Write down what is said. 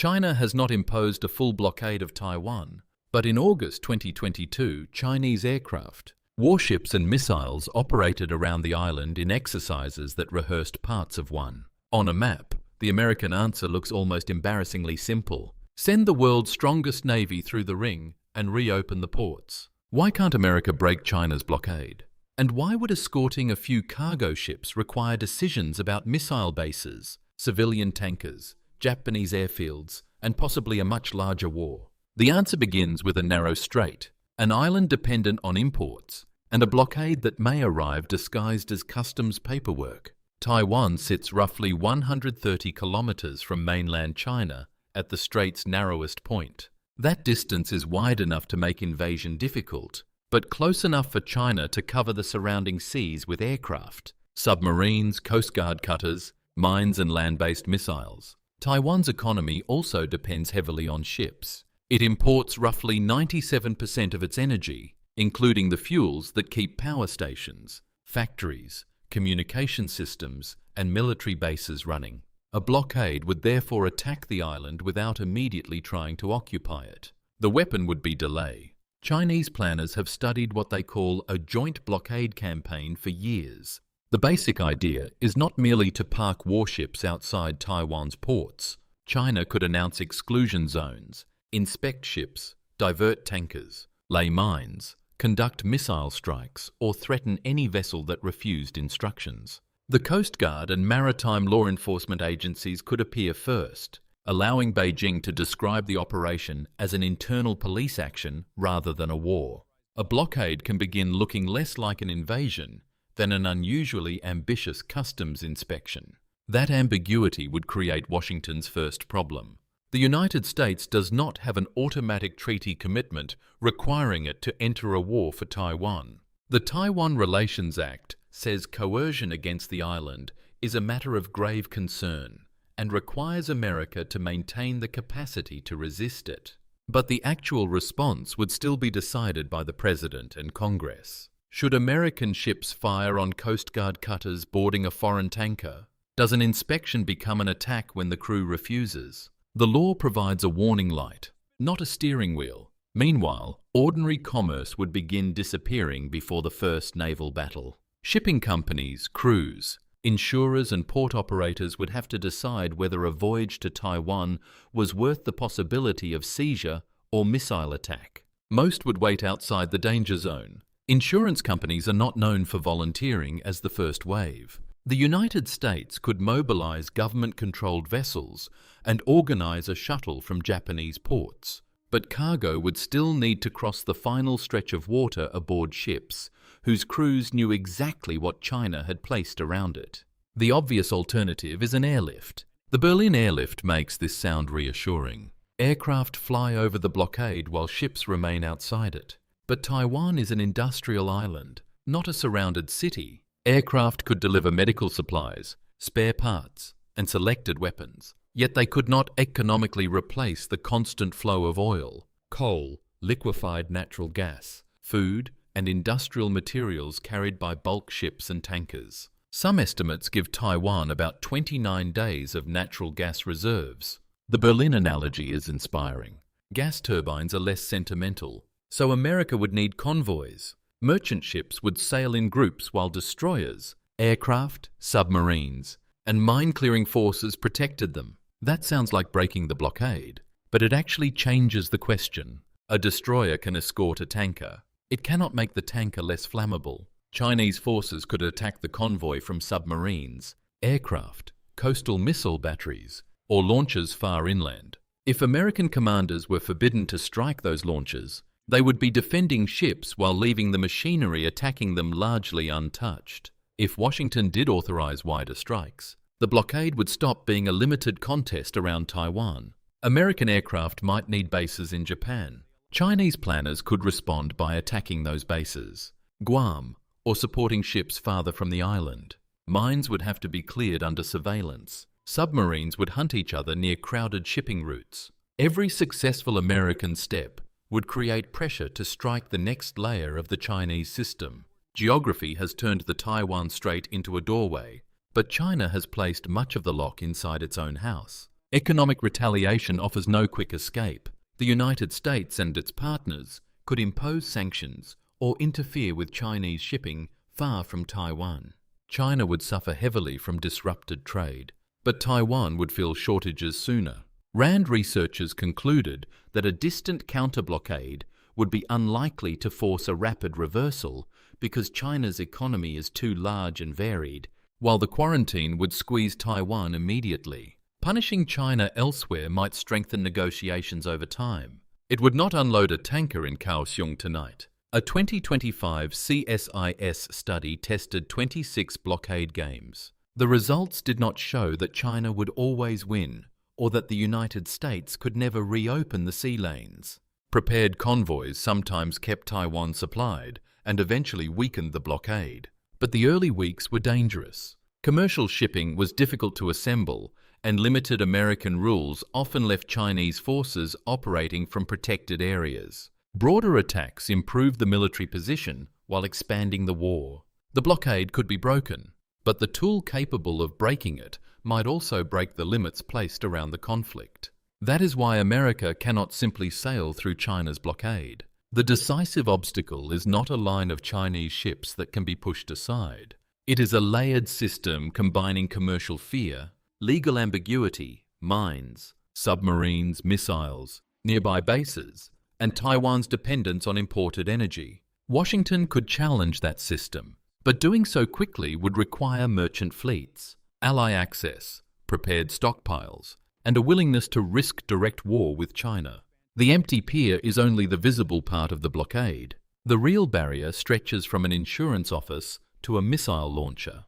China has not imposed a full blockade of Taiwan, but in August 2022, Chinese aircraft, warships and missiles operated around the island in exercises that rehearsed parts of one. On a map, the American answer looks almost embarrassingly simple. Send the world's strongest navy through the ring and reopen the ports. Why can't America break China's blockade? And why would escorting a few cargo ships require decisions about missile bases, civilian tankers, Japanese airfields, and possibly a much larger war? The answer begins with a narrow strait, an island dependent on imports, and a blockade that may arrive disguised as customs paperwork. Taiwan sits roughly 130 kilometers from mainland China at the strait's narrowest point. That distance is wide enough to make invasion difficult, but close enough for China to cover the surrounding seas with aircraft, submarines, coast guard cutters, mines and land-based missiles. Taiwan's economy also depends heavily on ships. It imports roughly 97% of its energy, including the fuels that keep power stations, factories, communication systems, and military bases running. A blockade would therefore attack the island without immediately trying to occupy it. The weapon would be delay. Chinese planners have studied what they call a joint blockade campaign for years. The basic idea is not merely to park warships outside Taiwan's ports. China could announce exclusion zones, inspect ships, divert tankers, lay mines, conduct missile strikes, or threaten any vessel that refused instructions. The Coast Guard and maritime law enforcement agencies could appear first, allowing Beijing to describe the operation as an internal police action rather than a war. A blockade can begin looking less like an invasion than an unusually ambitious customs inspection. That ambiguity would create Washington's first problem. The United States does not have an automatic treaty commitment requiring it to enter a war for Taiwan. The Taiwan Relations Act says coercion against the island is a matter of grave concern and requires America to maintain the capacity to resist it. But the actual response would still be decided by the President and Congress. Should American ships fire on Coast Guard cutters boarding a foreign tanker? Does an inspection become an attack when the crew refuses? The law provides a warning light, not a steering wheel. Meanwhile, ordinary commerce would begin disappearing before the first naval battle. Shipping companies, crews, insurers and port operators would have to decide whether a voyage to Taiwan was worth the possibility of seizure or missile attack. Most would wait outside the danger zone. Insurance companies are not known for volunteering as the first wave. The United States could mobilize government-controlled vessels and organize a shuttle from Japanese ports, but cargo would still need to cross the final stretch of water aboard ships, whose crews knew exactly what China had placed around it. The obvious alternative is an airlift. The Berlin airlift makes this sound reassuring. Aircraft fly over the blockade while ships remain outside it. But Taiwan is an industrial island, not a surrounded city. Aircraft could deliver medical supplies, spare parts, and selected weapons. Yet they could not economically replace the constant flow of oil, coal, liquefied natural gas, food, and industrial materials carried by bulk ships and tankers. Some estimates give Taiwan about 29 days of natural gas reserves. The Berlin analogy is inspiring. Gas turbines are less sentimental, so America would need convoys. Merchant ships would sail in groups while destroyers, aircraft, submarines, and mine-clearing forces protected them. That sounds like breaking the blockade, but it actually changes the question. A destroyer can escort a tanker. It cannot make the tanker less flammable. Chinese forces could attack the convoy from submarines, aircraft, coastal missile batteries, or launchers far inland. If American commanders were forbidden to strike those launchers, they would be defending ships while leaving the machinery attacking them largely untouched. If Washington did authorize wider strikes, the blockade would stop being a limited contest around Taiwan. American aircraft might need bases in Japan. Chinese planners could respond by attacking those bases, Guam, or supporting ships farther from the island. Mines would have to be cleared under surveillance. Submarines would hunt each other near crowded shipping routes. Every successful American step would create pressure to strike the next layer of the Chinese system. Geography has turned the Taiwan Strait into a doorway, but China has placed much of the lock inside its own house. Economic retaliation offers no quick escape. The United States and its partners could impose sanctions or interfere with Chinese shipping far from Taiwan. China would suffer heavily from disrupted trade, but Taiwan would feel shortages sooner. RAND researchers concluded that a distant counter-blockade would be unlikely to force a rapid reversal because China's economy is too large and varied, while the quarantine would squeeze Taiwan immediately. Punishing China elsewhere might strengthen negotiations over time. It would not unload a tanker in Kaohsiung tonight. A 2025 CSIS study tested 26 blockade games. The results did not show that China would always win, or that the United States could never reopen the sea lanes. Prepared convoys sometimes kept Taiwan supplied and eventually weakened the blockade. But the early weeks were dangerous. Commercial shipping was difficult to assemble, and limited American rules often left Chinese forces operating from protected areas. Broader attacks improved the military position while expanding the war. The blockade could be broken, but the tool capable of breaking it might also break the limits placed around the conflict. That is why America cannot simply sail through China's blockade. The decisive obstacle is not a line of Chinese ships that can be pushed aside. It is a layered system combining commercial fear, legal ambiguity, mines, submarines, missiles, nearby bases, and Taiwan's dependence on imported energy. Washington could challenge that system, but doing so quickly would require merchant fleets, ally access, prepared stockpiles, and a willingness to risk direct war with China. The empty pier is only the visible part of the blockade. The real barrier stretches from an insurance office to a missile launcher.